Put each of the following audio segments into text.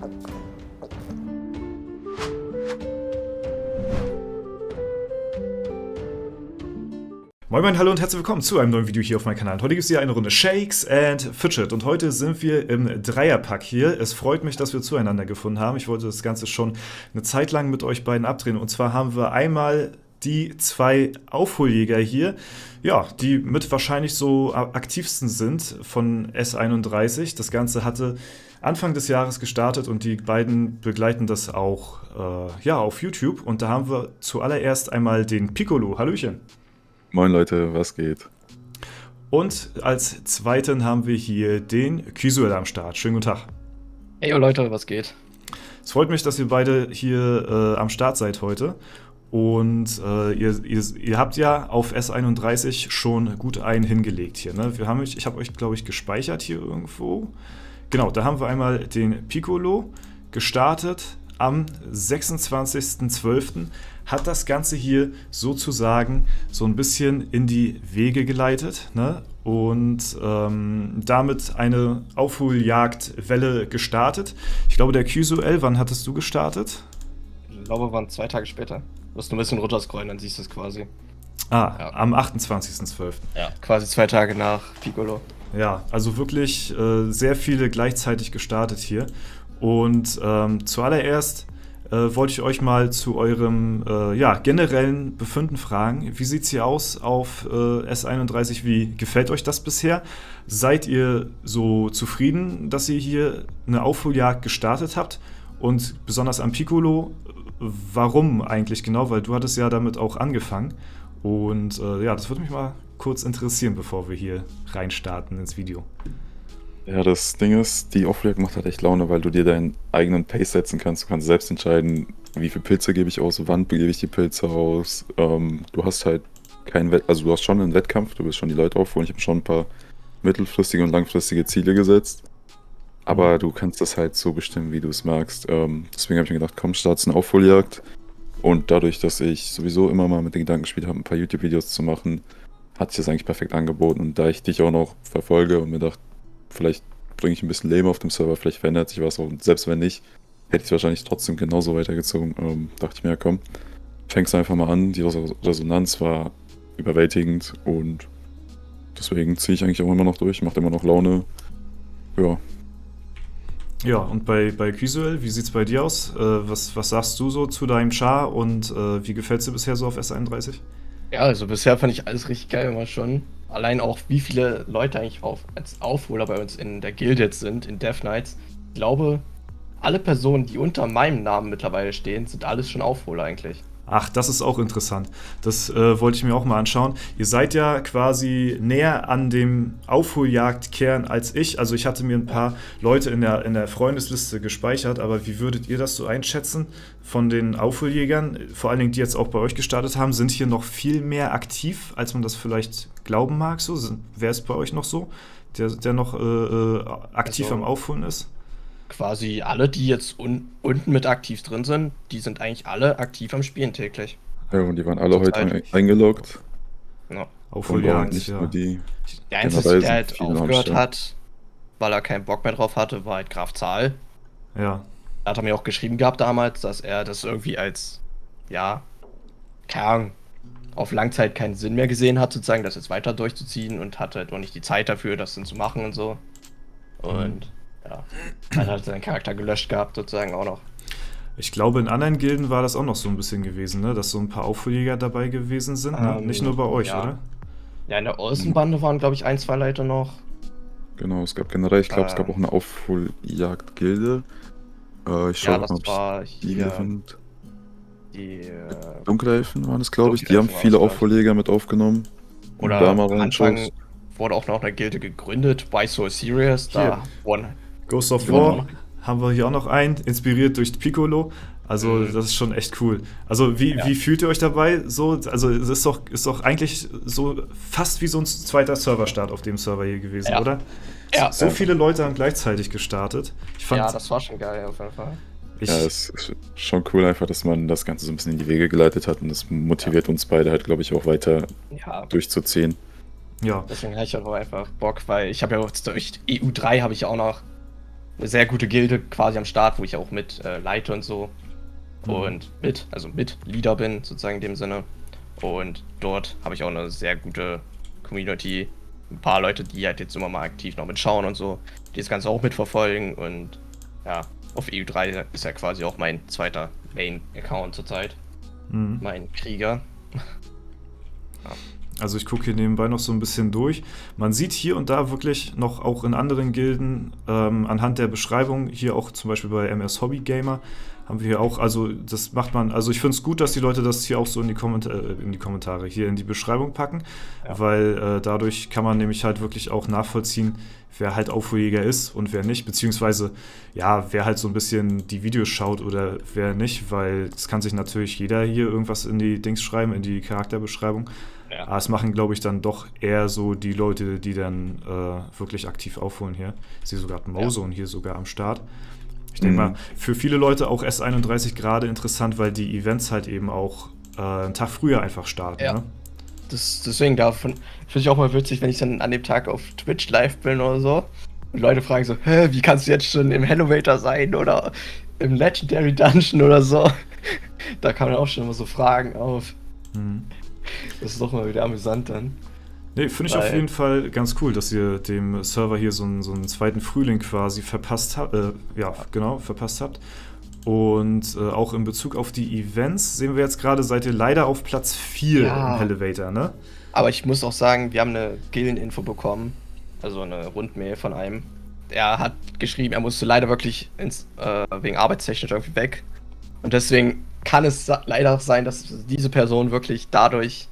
Moin Moin, hallo und herzlich willkommen zu einem neuen Video hier auf meinem Kanal. Und heute gibt es hier eine Runde Shakes and Fidget und heute sind wir im Dreierpack hier. Es freut mich, dass wir zueinander gefunden haben. Ich wollte das Ganze schon eine Zeit lang mit euch beiden abdrehen und zwar haben wir einmal die zwei Aufholjäger hier, ja, die mit wahrscheinlich so aktivsten sind von S31. Das Ganze hatte Anfang des Jahres gestartet und die beiden begleiten das auch ja, auf YouTube. Und da haben wir zuallererst einmal den Piccolo. Hallöchen. Moin Leute, was geht? Und als zweiten haben wir hier den Kysuel am Start. Schönen guten Tag. Hey Leute, was geht? Es freut mich, dass ihr beide hier am Start seid heute. Und ihr habt ja auf S31 schon gut einen hingelegt hier. Ne? Ich habe euch, glaube ich, gespeichert hier irgendwo. Genau, da haben wir einmal den Piccolo gestartet am 26.12. Hat das Ganze hier sozusagen so ein bisschen in die Wege geleitet, ne? Und damit eine Aufholjagdwelle gestartet. Ich glaube, der Kysuel, wann hattest du gestartet? Ich glaube, waren 2 Tage später. Du musst nur ein bisschen runterscrollen, dann siehst du es quasi. Ah, ja. Am 28.12. Ja, quasi 2 Tage nach Piccolo. Ja, also wirklich sehr viele gleichzeitig gestartet hier. Und zuallererst wollte ich euch mal zu eurem ja, generellen Befinden fragen. Wie sieht es hier aus auf S31? Wie gefällt euch das bisher? Seid ihr so zufrieden, dass ihr hier eine Aufholjagd gestartet habt? Und besonders am Piccolo, warum eigentlich genau? Weil du hattest ja damit auch angefangen. Und ja, das würde mich mal kurz interessieren, bevor wir hier reinstarten ins Video. Ja, das Ding ist, die Aufholjagd macht halt echt Laune, weil du dir deinen eigenen Pace setzen kannst. Du kannst selbst entscheiden, wie viele Pilze gebe ich aus, wann gebe ich die Pilze aus. Du hast halt also du hast schon einen Wettkampf, du willst schon die Leute aufholen. Ich habe schon ein paar mittelfristige und langfristige Ziele gesetzt. Aber du kannst das halt so bestimmen, wie du es magst. Deswegen habe ich mir gedacht, komm, start's eine Aufholjagd. Und dadurch, dass ich sowieso immer mal mit den Gedanken gespielt habe, ein paar YouTube-Videos zu machen, hat sich das eigentlich perfekt angeboten. Und da ich dich auch noch verfolge und mir dachte, vielleicht bringe ich ein bisschen Leben auf dem Server, vielleicht verändert sich was. Und selbst wenn nicht, hätte ich es wahrscheinlich trotzdem genauso weitergezogen. Dachte ich mir, ja komm, fängst einfach mal an. Die Resonanz war überwältigend und deswegen ziehe ich eigentlich auch immer noch durch, macht immer noch Laune. Ja. Ja, und bei Kysuel, wie sieht es bei dir aus? Was sagst du so zu deinem Char und wie gefällt es dir bisher so auf S31? Ja, also bisher fand ich alles richtig geil immer schon. Allein auch, wie viele Leute eigentlich als Aufholer bei uns in der Guild jetzt sind, in Death Knights. Ich glaube, alle Personen, die unter meinem Namen mittlerweile stehen, sind alles schon Aufholer eigentlich. Ach, das ist auch interessant. Das wollte ich mir auch mal anschauen. Ihr seid ja quasi näher an dem Aufholjagdkern als ich. Also ich hatte mir ein paar Leute in der Freundesliste gespeichert, aber wie würdet ihr das so einschätzen von den Aufholjägern? Vor allen Dingen, die jetzt auch bei euch gestartet haben, sind hier noch viel mehr aktiv, als man das vielleicht glauben mag. So, wer ist bei euch noch so, der noch aktiv Also, am Aufholen ist? Quasi alle, die jetzt unten mit aktiv drin sind, die sind eigentlich alle aktiv am Spielen täglich. Ja, und die waren alle heute Zurzeit. eingeloggt. Ja. Und Aufholjagd, nicht ja. nur die. Der Einzige, Generell der sind halt viele am aufgehört Start. hat, weil er keinen Bock mehr drauf hatte, war halt Graf Zahl. Ja. Da hat er mir auch geschrieben gehabt damals, dass er das irgendwie als, ja, keine Ahnung, auf Langzeit keinen Sinn mehr gesehen hat, sozusagen, das jetzt weiter durchzuziehen und hatte halt auch nicht die Zeit dafür, das dann zu machen und so. Und ja, dann hat er seinen Charakter gelöscht gehabt, sozusagen auch noch. Ich glaube, in anderen Gilden war das auch noch so ein bisschen gewesen, ne? Dass so ein paar Aufholjäger dabei gewesen sind. Ne? Nicht nur bei euch, ja. oder? Ja, in der Außenbande waren, glaube ich, 1, 2 Leute noch. Genau, es gab generell, ich glaube, es gab auch eine Aufholjagd-Gilde. Ich schaue Ja, mal, das ob war die hier sind. die, Dunkelelfen waren es, glaube ich. Die haben Dunkelelfen viele war's, glaub ich. Aufholjäger mit aufgenommen. oder da mal am Anfang reinschaust. wurde auch noch eine Gilde gegründet, bei So Serious, da wurden Ghost of Die wurden auch War noch- haben wir hier auch noch einen, inspiriert durch Piccolo. Also das ist schon echt cool. Also wie fühlt ihr euch dabei? So, also es ist doch eigentlich so fast wie so ein zweiter Serverstart auf dem Server hier gewesen, Ja. oder? Ja. So viele Leute haben gleichzeitig gestartet. Ich fand, Ja, das war schon geil auf jeden Fall. Ja, es ist schon cool einfach, dass man das Ganze so ein bisschen in die Wege geleitet hat und das motiviert uns beide halt, glaube ich, auch weiter Ja, durchzuziehen. ja. deswegen habe ich auch einfach Bock, weil ich habe ja auch durch EU3 habe ich ja auch noch eine sehr gute Gilde quasi am Start, wo ich auch mit leite und so. Und mit Leader bin, sozusagen in dem Sinne. Und dort habe ich auch eine sehr gute Community. Ein paar Leute, die halt jetzt immer mal aktiv noch mitschauen und so, die das Ganze auch mitverfolgen. Und ja, auf EU3 ist ja quasi auch mein zweiter Main-Account zurzeit. Mein Krieger. Also ich gucke hier nebenbei noch so ein bisschen durch. Man sieht hier und da wirklich noch auch in anderen Gilden anhand der Beschreibung, hier auch zum Beispiel bei MS Hobby Gamer, haben wir hier auch, also das macht man, also ich finde es gut, dass die Leute das hier auch so in die Kommentare, hier in die Beschreibung packen, weil dadurch kann man nämlich halt wirklich auch nachvollziehen, wer halt Aufholjäger ist und wer nicht, beziehungsweise ja, wer halt so ein bisschen die Videos schaut oder wer nicht, weil es kann sich natürlich jeder hier irgendwas in die Dings schreiben, in die Charakterbeschreibung. Ja. Aber es machen, glaube ich, dann doch eher so die Leute, die dann wirklich aktiv aufholen hier. Ich sehe sogar Mozone hier sogar am Start. Ich denke mal, für viele Leute auch S31 gerade interessant, weil die Events halt eben auch einen Tag früher einfach starten. Ja. Ne? Deswegen davon finde ich auch mal witzig, wenn ich dann an dem Tag auf Twitch live bin oder so. Und Leute fragen so, wie kannst du jetzt schon im Elevator sein oder im Legendary Dungeon oder so? Da kann man auch schon immer so Fragen auf. Das ist doch mal wieder amüsant dann. Nee, finde ich auf jeden Fall ganz cool, dass ihr dem Server hier so einen zweiten Frühling quasi verpasst habt. Verpasst habt. Und auch in Bezug auf die Events sehen wir jetzt gerade, seid ihr leider auf Platz 4 im Elevator, ne? Aber ich muss auch sagen, wir haben eine Gildeninfo bekommen, also eine Rundmail von einem. Er hat geschrieben, er musste leider wirklich wegen arbeitstechnisch irgendwie weg. Und deswegen kann es leider sein, dass diese Person wirklich dadurch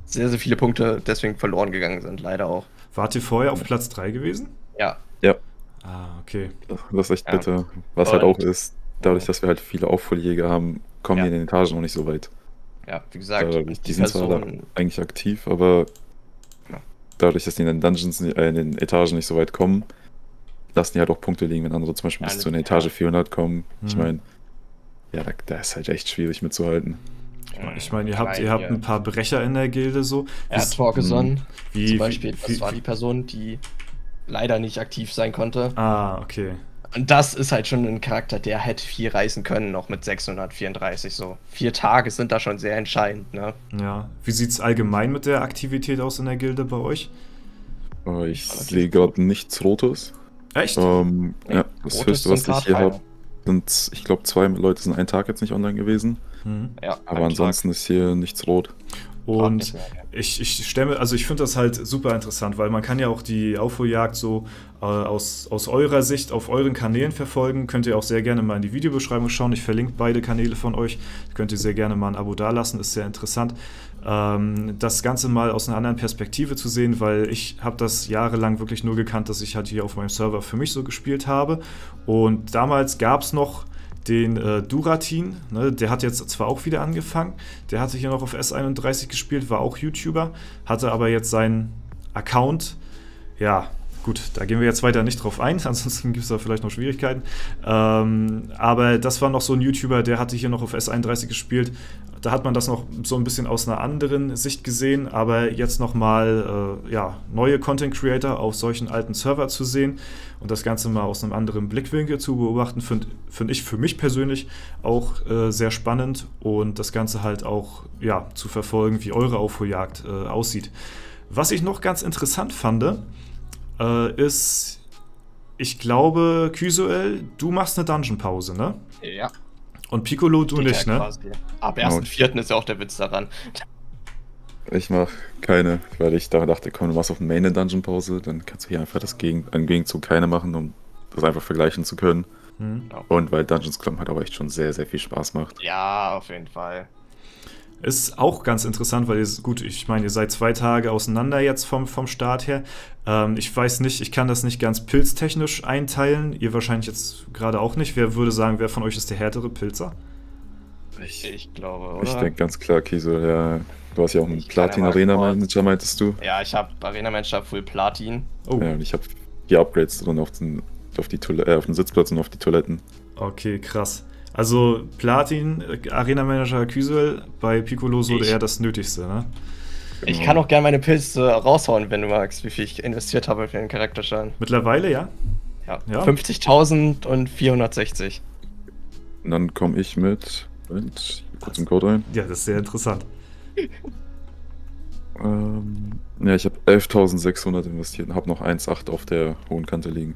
sehr, sehr viele Punkte deswegen verloren gegangen sind, leider auch. Wart ihr vorher auf Platz 3 gewesen? Ja. Ja. Ah, okay. Das ist echt bitter. Was halt auch ist, dadurch, dass wir halt viele Aufholjäger haben, kommen die in den Etagen noch nicht so weit. Ja, wie gesagt, die sind zwar da eigentlich aktiv, aber dadurch, dass die in den Dungeons, in den Etagen nicht so weit kommen, lassen die halt auch Punkte liegen, wenn andere zum Beispiel bis zu einer Etage 400 kommen. Ich meine, ja, da ist halt echt schwierig mitzuhalten. Ich meine, ihr habt ein paar Brecher in der Gilde so. Ja, Torgeson zum Beispiel, das war die Person, die leider nicht aktiv sein konnte. Ah, okay. Und das ist halt schon ein Charakter, der hätte viel reißen können, noch mit 634 so. 4 Tage sind da schon sehr entscheidend, ne? Ja. Wie sieht's allgemein mit der Aktivität aus in der Gilde bei euch? Ich sehe gerade nichts Rotes. Echt? Ja, das Höchste, was ich hier habe, sind, ich glaube, 2 Leute sind einen Tag jetzt nicht online gewesen. Ja, aber ansonsten ist hier nichts rot. Und ich finde das halt super interessant, weil man kann ja auch die Aufholjagd so aus eurer Sicht auf euren Kanälen verfolgen. Könnt ihr auch sehr gerne mal in die Videobeschreibung schauen. Ich verlinke beide Kanäle von euch. Könnt ihr sehr gerne mal ein Abo dalassen, ist sehr interessant. Das Ganze mal aus einer anderen Perspektive zu sehen, weil ich habe das jahrelang wirklich nur gekannt, dass ich halt hier auf meinem Server für mich so gespielt habe. Und damals gab es noch den Duratin, ne, der hat jetzt zwar auch wieder angefangen, der hatte hier noch auf S31 gespielt, war auch YouTuber, hatte aber jetzt seinen Account, ja, gut, da gehen wir jetzt weiter nicht drauf ein, ansonsten gibt es da vielleicht noch Schwierigkeiten, aber das war noch so ein YouTuber, der hatte hier noch auf S31 gespielt, da hat man das noch so ein bisschen aus einer anderen Sicht gesehen, aber jetzt nochmal neue Content Creator auf solchen alten Server zu sehen und das Ganze mal aus einem anderen Blickwinkel zu beobachten, find ich für mich persönlich auch sehr spannend und das Ganze halt auch zu verfolgen, wie eure Aufholjagd aussieht. Was ich noch ganz interessant fand, ist, ich glaube, Kysuel, du machst eine Dungeon-Pause, ne? Ja. Und Piccolo, du nicht, ne? Quasi. Ab 1.4. ist ja auch der Witz daran. Ich mach keine, weil ich da dachte, komm, du machst auf dem Main eine Dungeon-Pause, dann kannst du hier einfach im Gegenzug keine machen, um das einfach vergleichen zu können. Und weil Dungeons Club halt aber echt schon sehr, sehr viel Spaß macht. Ja, auf jeden Fall. Ist auch ganz interessant, weil ich meine, ihr seid 2 Tage auseinander jetzt vom Start her. Ich weiß nicht, ich kann das nicht ganz pilztechnisch einteilen. Ihr wahrscheinlich jetzt gerade auch nicht. Wer würde sagen, wer von euch ist der härtere Pilzer? Ich glaube, oder? Ich denke ganz klar, Kiso, ja. Du hast ja auch einen Platin-Arena-Manager, meintest du? Ja, ich habe Arena-Manager Full Platin. Oh. Ja, und ich habe 4 Upgrades drin auf den Sitzplatz und auf die Toiletten. Okay, krass. Also Platin, Arena-Manager Kysuel, bei Piccolo so eher das Nötigste, ne? Ich kann auch gerne meine Pilze raushauen, wenn du magst, wie viel ich investiert habe für den Charakterschaden. Mittlerweile, ja? Ja. Ja. 50.000 und 460. Und dann komme ich mit. Moment, ich geh kurz den Code ein. Ja, das ist sehr interessant. Ja, ich habe 11.600 investiert und habe noch 1,8 auf der hohen Kante liegen.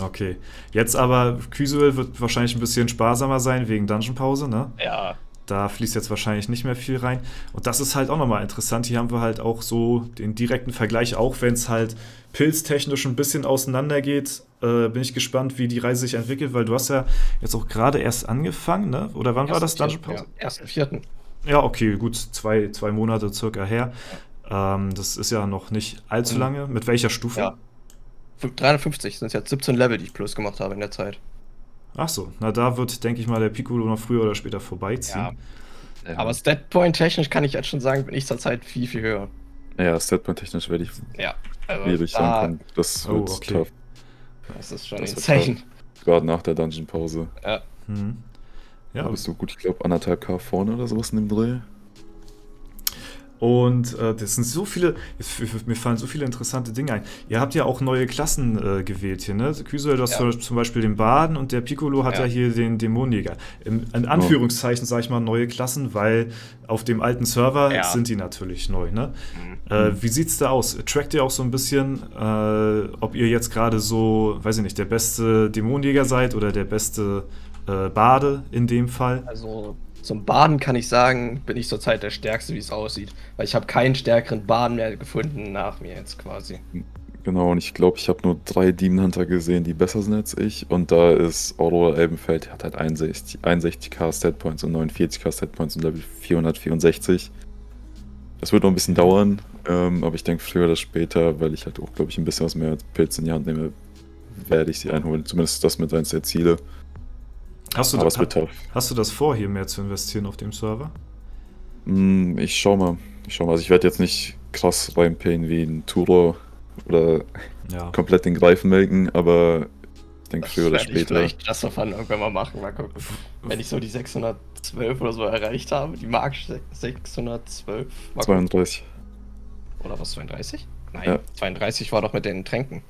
Okay. Jetzt aber, Kysuel wird wahrscheinlich ein bisschen sparsamer sein wegen Dungeon-Pause, ne? Ja. Da fließt jetzt wahrscheinlich nicht mehr viel rein. Und das ist halt auch nochmal interessant. Hier haben wir halt auch so den direkten Vergleich, auch wenn es halt pilztechnisch ein bisschen auseinander geht. Bin ich gespannt, wie die Reise sich entwickelt, weil du hast ja jetzt auch gerade erst angefangen, ne? Oder wann war das Dungeon-Pause? Ja, 1.4. Ja, okay, gut, zwei Monate circa her. Das ist ja noch nicht allzu lange. Mit welcher Stufe? Ja. 350 sind jetzt 17 Level, die ich plus gemacht habe in der Zeit. Ach so, na da wird, denke ich mal, der Piccolo noch früher oder später vorbeiziehen. Ja. Aber Statpoint-technisch kann ich jetzt schon sagen, bin ich zurzeit viel, viel höher. Ja, Statpoint-technisch werde ich Ja. Also schwierig sein. Das wird okay. tough. Das ist schon Das wird insane. tough. Gerade nach der Dungeon-Pause. Ja. Hm. Da Ja, bist du gut, ich glaube, 1,5K vorne oder sowas in dem Dreh. und das sind so viele, mir fallen so viele interessante Dinge ein. Ihr habt ja auch neue Klassen gewählt hier, ne? Kysuel, du hast Ja. zum Beispiel den Baden und der Piccolo hat ja hier den Dämonenjäger. In Anführungszeichen sage ich mal neue Klassen, weil auf dem alten Server sind die natürlich neu, ne? Wie sieht's da aus? Trackt ihr auch so ein bisschen, ob ihr jetzt gerade so, weiß ich nicht, der beste Dämonenjäger seid oder der beste Bade in dem Fall? Also zum Baden kann ich sagen, bin ich zurzeit der Stärkste, wie es aussieht. Weil ich habe keinen stärkeren Baden mehr gefunden nach mir jetzt quasi. Genau, und ich glaube, ich habe nur 3 Demon Hunter gesehen, die besser sind als ich. Und da ist Aurora Elbenfeld, die hat halt 61k Statpoints und 49k Statpoints und Level 464. Das wird noch ein bisschen dauern, aber ich denke früher oder später, weil ich halt auch, glaube ich, ein bisschen was mehr Pilze in die Hand nehme, werde ich sie einholen. Zumindest das mit eins der Ziele. Hast du, Aber es wird tough. hast du das vor, hier mehr zu investieren auf dem Server? Ich schau mal. Also ich werde jetzt nicht krass reinpayen wie ein Turo oder Ja. komplett den Greifen melken, aber ich denke früher oder werde ich später. vielleicht das davon irgendwann mal machen, mal gucken. Wenn ich so die 612 oder so erreicht habe, die Mark 612. Mal gucken. 32. Oder was, 32? Nein, Ja. 32 war doch mit den Tränken.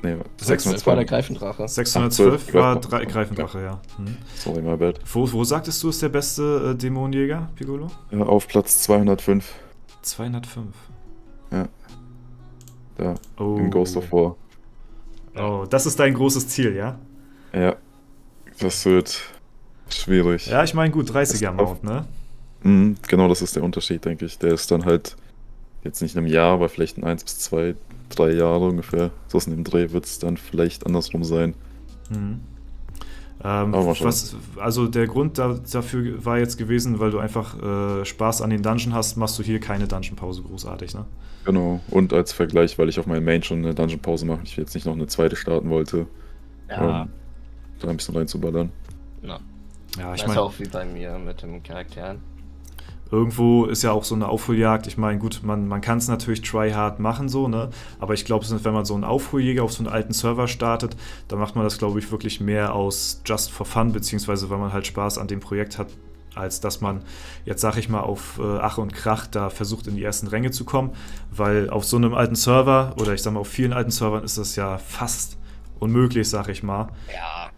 Nee, 612 war der Greifendrache. 612 Ach, war 12, Greifendrache, ja. Hm. Sorry, my bad. Wo sagtest du, ist der beste Dämonenjäger, Piccolo? Ja, auf Platz 205. 205. Da, Oh. in Ghost of War. Oh, das ist dein großes Ziel, ja? Ja, das wird schwierig. Ja, ich meine, gut, 30er-Mount, ne? Genau, das ist der Unterschied, denke ich. Der ist dann halt jetzt nicht in einem Jahr, aber vielleicht in 1 bis 2, 3 Jahre ungefähr. So in dem Dreh wird es dann vielleicht andersrum sein. Mhm. mal schauen. Also der Grund dafür war jetzt gewesen, weil du einfach Spaß an den Dungeon hast, machst du hier keine Dungeon-Pause großartig, ne? Genau, und als Vergleich, weil ich auf meinem Main schon eine Dungeon-Pause mache, ich jetzt nicht noch eine zweite starten wollte, Ja, da ein bisschen reinzuballern. ja. Ja, ich Das ist meine, auch wie bei mir mit den Charakteren. irgendwo ist ja auch so eine Aufholjagd. Ich meine, gut, man kann es natürlich tryhard machen, so, ne? Aber ich glaube, wenn man so einen Aufholjäger auf so einen alten Server startet, dann macht man das, glaube ich, wirklich mehr aus just for fun, beziehungsweise weil man halt Spaß an dem Projekt hat, als dass man jetzt, sag ich mal, auf Ach und Krach da versucht, in die ersten Ränge zu kommen. Weil auf so einem alten Server, oder ich sag mal, auf vielen alten Servern ist das ja fast unmöglich, sag ich mal, Ja,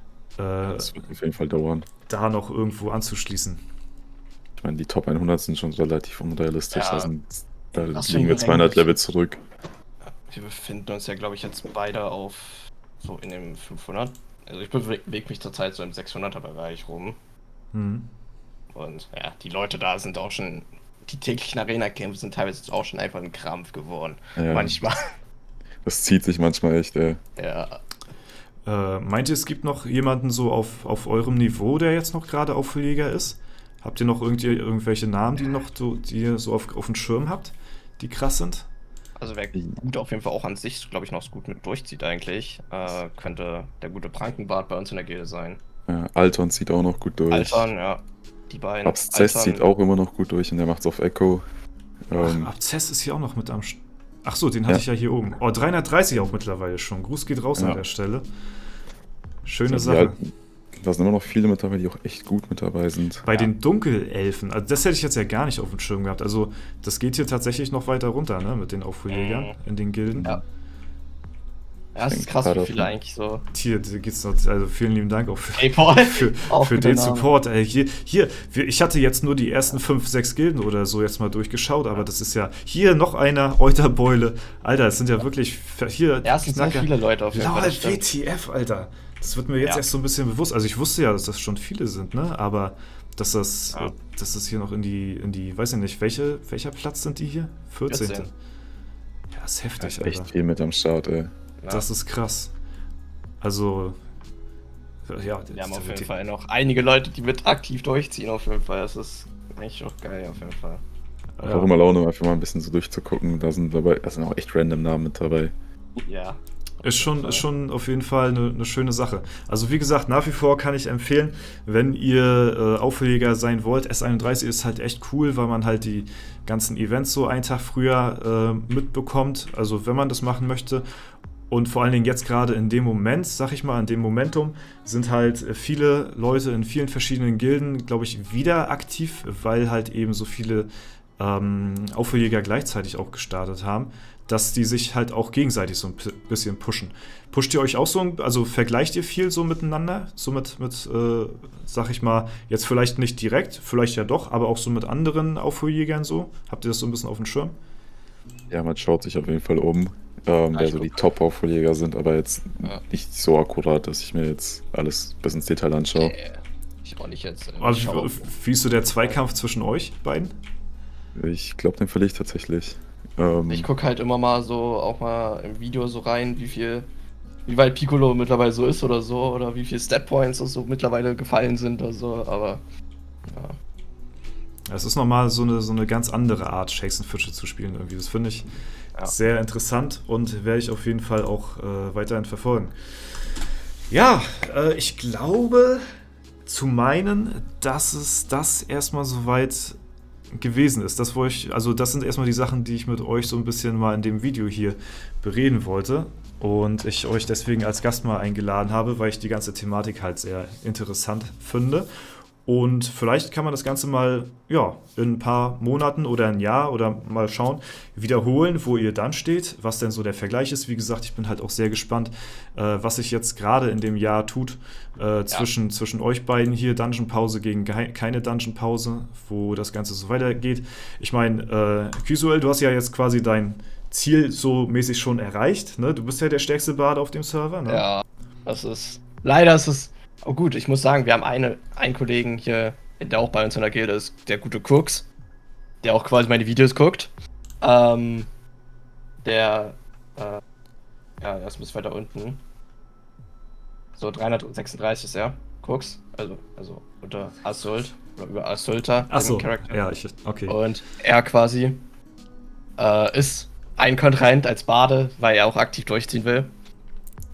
Das wird auf jeden Fall dauern. da noch irgendwo anzuschließen. Ich meine, die Top 100 sind schon relativ unrealistisch. Ja. Da Das liegen wir fängt 200 eigentlich- Level zurück. wir befinden uns ja, glaube ich, jetzt beide auf so in dem 500. Also ich bewege mich zurzeit so im 600er-Bereich rum. Mhm. Und ja, die Leute da sind auch schon, die täglichen Arena-Kämpfe sind teilweise auch schon einfach ein Krampf geworden. Ja. Manchmal. Das zieht sich manchmal echt, ey. Ja, Meint ihr, es gibt noch jemanden so auf eurem Niveau, der jetzt noch gerade Aufholjäger ist? Habt ihr noch irgendwelche Namen, die ihr so auf dem Schirm habt, die krass sind? also wer gut auf jeden Fall auch an sich, glaube ich, noch gut mit durchzieht eigentlich, könnte der gute Prankenbart bei uns in der Gilde sein. Ja, Alton zieht auch noch gut durch. Altern, ja. Die beiden. Abszess Altern- zieht auch immer noch gut durch und der macht's auf Echo. Ach, Abzess ist hier auch noch mit am... Ach so, den hatte Ja. ich ja hier oben. Oh, 330 auch mittlerweile schon. Gruß geht raus Ja. an der Stelle. Schöne die Sache. alten- Da sind immer noch viele mit dabei, die auch echt gut mit dabei sind. Bei den Dunkelelfen, also das hätte ich jetzt ja gar nicht auf dem Schirm gehabt. Also das geht hier tatsächlich noch weiter runter, ne, mit den Aufholjägern in den Gilden. Ja. Ja, es ist krass, wie viele eigentlich so. Hier geht's noch, also vielen lieben Dank auch Ey, Paul, für den Support. Ey, ich hatte jetzt nur die ersten 5, 6 Gilden oder so jetzt mal durchgeschaut, aber das ist ja hier noch einer, Euterbeule. Alter, es sind ja wirklich hier. Ja, es sind so viele Leute auf jeden Fall. Lol, WTF, Alter. Das wird mir jetzt erst so ein bisschen bewusst. Also ich wusste ja, dass das schon viele sind, ne? Aber dass das hier noch in die, weiß ich nicht, welcher Platz sind die hier? 14. Ja, das ist heftig, Alter. Echt viel mit am Start, ey. Das ist krass. Also, ja. Wir haben auf jeden Fall noch einige Leute, die mit aktiv durchziehen, auf jeden Fall. Das ist echt auch geil, auf jeden Fall. Auch immer Laune, einfach mal ein bisschen so durchzugucken. Da sind auch echt random Namen mit dabei. Ja. Ist schon auf jeden Fall eine schöne Sache. Also wie gesagt, nach wie vor kann ich empfehlen, wenn ihr Aufleger sein wollt, S31 ist halt echt cool, weil man halt die ganzen Events so einen Tag früher mitbekommt, also wenn man das machen möchte. Und vor allen Dingen jetzt gerade in dem Moment, sag ich mal, in dem Momentum, sind halt viele Leute in vielen verschiedenen Gilden, glaube ich, wieder aktiv, weil halt eben so viele Aufleger gleichzeitig auch gestartet haben, dass die sich halt auch gegenseitig so ein bisschen pushen. Pusht ihr euch auch so, also vergleicht ihr viel so miteinander? So mit sag ich mal, jetzt vielleicht nicht direkt, vielleicht ja doch, aber auch so mit anderen Aufholjägern so? Habt ihr das so ein bisschen auf dem Schirm? Ja, man schaut sich auf jeden Fall um, wer so die Top-Aufholjäger sind, aber jetzt nicht so akkurat, dass ich mir jetzt alles bis ins Detail anschaue. Ich auch nicht jetzt. Also, wie ist so der Zweikampf zwischen euch beiden? Ich glaube, den verliere ich tatsächlich. Ich gucke halt immer mal so, auch mal im Video so rein, wie weit Piccolo mittlerweile so ist oder so, oder wie viele Stat-Points so mittlerweile gefallen sind oder so, aber ja. Es ist nochmal so eine ganz andere Art, Shakes und Fische zu spielen irgendwie. Das finde ich sehr interessant und werde ich auf jeden Fall auch weiterhin verfolgen. Ja, ich glaube zu meinen, dass es das erstmal soweit gewesen ist. Das sind erstmal die Sachen, die ich mit euch so ein bisschen mal in dem Video hier bereden wollte und ich euch deswegen als Gast mal eingeladen habe, weil ich die ganze Thematik halt sehr interessant finde. Und vielleicht kann man das Ganze mal in ein paar Monaten oder ein Jahr oder mal schauen, wiederholen, wo ihr dann steht, was denn so der Vergleich ist. Wie gesagt, ich bin halt auch sehr gespannt, was sich jetzt gerade in dem Jahr tut zwischen euch beiden hier, Dungeon Pause gegen keine Dungeon Pause, wo das Ganze so weitergeht. Ich meine, Kysuel, du hast ja jetzt quasi dein Ziel so mäßig schon erreicht, ne? Du bist ja der stärkste Bard auf dem Server, ne? Ja, leider ist es. Oh gut, ich muss sagen, wir haben einen Kollegen hier, der auch bei uns in der Gilde ist, der gute Cooks, der auch quasi meine Videos guckt. Das ist ein bisschen weiter unten. So 336 ist er, Cooks, also unter Assault, oder über Assaulter, Achso, Charakter. ja, okay. Und er quasi ist ein Kontrahent als Bade, weil er auch aktiv durchziehen will.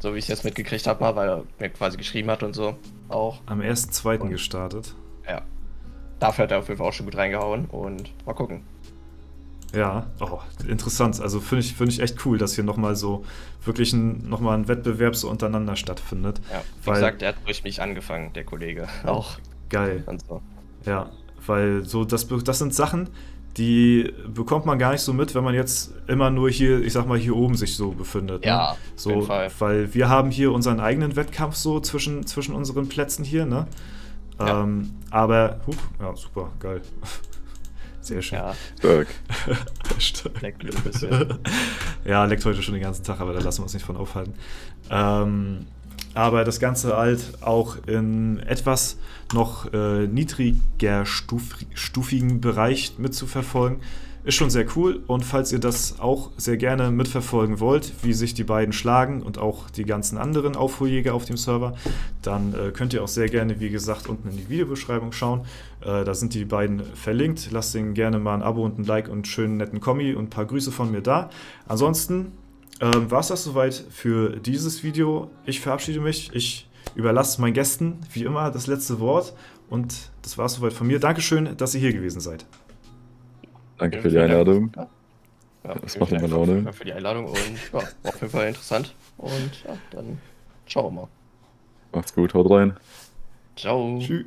So wie ich es jetzt mitgekriegt habe, mal, weil er mir quasi geschrieben hat und so auch. Am 1.2. gestartet. Ja. Dafür hat er auf jeden Fall auch schon gut reingehauen und mal gucken. Ja, interessant. Also finde ich echt cool, dass hier nochmal so wirklich nochmal ein Wettbewerb so untereinander stattfindet. Ja, wie gesagt, er hat durch mich angefangen, der Kollege. Auch. Geil. Und so. Ja, weil so das sind Sachen, die bekommt man gar nicht so mit, wenn man jetzt immer nur hier, ich sag mal, hier oben sich so befindet. Ja, ne? So, auf jeden Fall. Weil wir haben hier unseren eigenen Wettkampf so zwischen unseren Plätzen hier, ne? Ja. Aber, super, geil. Sehr schön. Ja, Stark. leckt ein bisschen. Ja, leckt heute schon den ganzen Tag, aber da lassen wir uns nicht von aufhalten. Aber das Ganze halt auch in etwas noch niedriger stufigen Bereich mitzuverfolgen, ist schon sehr cool. Und falls ihr das auch sehr gerne mitverfolgen wollt, wie sich die beiden schlagen und auch die ganzen anderen Aufholjäger auf dem Server, dann könnt ihr auch sehr gerne, wie gesagt, unten in die Videobeschreibung schauen. Da sind die beiden verlinkt. Lasst ihnen gerne mal ein Abo und ein Like und einen schönen netten Kommi und ein paar Grüße von mir da. Ansonsten war es das soweit für dieses Video. Ich verabschiede mich. Ich überlasse meinen Gästen wie immer das letzte Wort. Und das war es soweit von mir. Dankeschön, dass ihr hier gewesen seid. Danke für die Einladung. Ja, das macht immer Laune. Für die Einladung und war auf jeden Fall interessant. Und ja, dann schauen wir mal. Macht's gut, haut rein. Ciao. Tschüss.